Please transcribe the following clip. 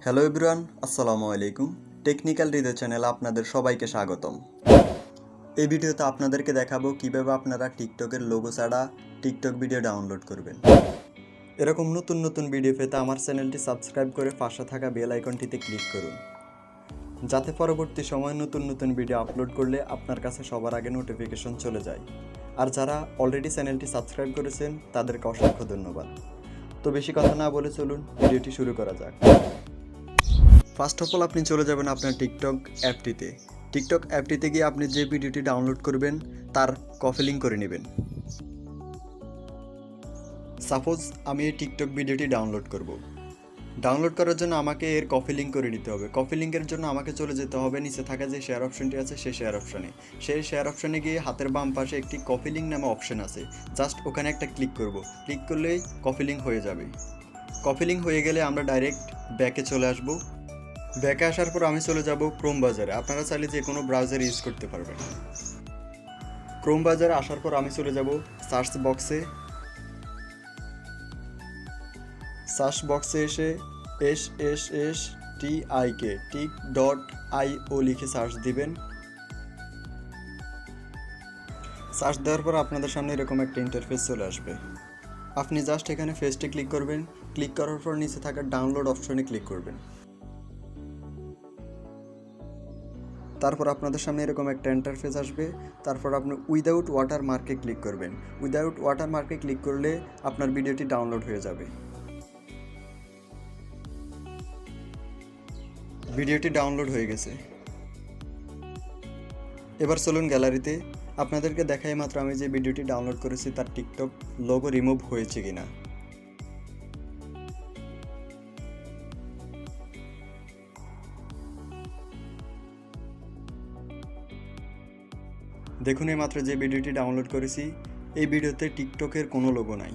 Hello everyone, আসসালামু আলাইকুম। Technical হৃদয় চ্যানেলে আপনাদের সবাইকে স্বাগতম। এই ভিডিওতে আপনাদেরকে দেখাবো কিভাবে আপনারা টিকটকের লোগো ছাড়া টিকটক ভিডিও ডাউনলোড করবেন। এরকম নতুন নতুন ভিডিও পেতে আমার চ্যানেলটি সাবস্ক্রাইব করে পাশে থাকা বেল আইকনটিতে ক্লিক করুন, যাতে পরবর্তী সময় নতুন নতুন ভিডিও আপলোড করলে আপনার কাছে সবার আগে নোটিফিকেশন চলে যায়। আর যারা অলরেডি চ্যানেলটি সাবস্ক্রাইব করেছেন তাদেরকে অসংখ্য ধন্যবাদ। তো বেশি কথা না বলে চলুন ভিডিওটি শুরু করা যাক। ফার্স্ট অফ অল আপনি চলে যাবেন আপনার টিকটক অ্যাপটিতে। টিকটক অ্যাপটিতে গিয়ে আপনি যে ভিডিওটি ডাউনলোড করবেন তার কপি লিঙ্ক করে নেবেন। সাপোজ আমি এই টিকটক ভিডিওটি ডাউনলোড করব। ডাউনলোড করার জন্য আমাকে এর কপি লিঙ্ক করে নিতে হবে। কপি লিঙ্কের জন্য আমাকে চলে যেতে হবে নিচে থাকা যে শেয়ার অপশনটি আছে সেই শেয়ার অপশনে। সেই শেয়ার অপশনে গিয়ে হাতের বাম পাশে একটি কপি লিঙ্ক নামে অপশন আছে, জাস্ট ওখানে একটা ক্লিক করব। ক্লিক করলেই কপি লিঙ্ক হয়ে যাবে। কপি লিঙ্ক হয়ে গেলে আমরা ডাইরেক্ট ব্যাকে চলে আসব। ব্যাকে আসার পর আমি চলে যাব ক্রোম বাজারে। আপনারা চাইলে যে কোনো ব্রাউজার ইউজ করতে পারবেন। ক্রোম বাজারে আসার পর আমি চলে যাব সার্চ বক্সে। সার্চ বক্সে এসে tik.io লিখে সার্চ দিবেন। সার্চ দেওয়ার পর আপনাদের সামনে এরকম একটা ইন্টারফেস চলে আসবে। আপনি জাস্ট এখানে ফেসটে ক্লিক করবেন। ক্লিক করার পর নিচে থাকা ডাউনলোড অপশনে ক্লিক করবেন। তারপর আপনাদের সামনে এরকম একটা ইন্টারফেস আসবে। তারপর আপনি উইদাউট ওয়াটারমার্কে ক্লিক করবেন। উইদাউট ওয়াটারমার্কে ক্লিক করলে আপনার ভিডিওটি ডাউনলোড হয়ে যাবে। ভিডিওটি ডাউনলোড হয়ে গেছে। এবার চলুন গ্যালারিতে। আপনাদেরকে দেখাই মাত্র আমি যে ভিডিওটি ডাউনলোড করেছি তার টিকটক লোগো রিমুভ হয়েছে কিনা। দেখুন এই মাত্র যে ভিডিওটি ডাউনলোড করেছি এই ভিডিওতে টিকটকের কোনো লোগো নাই।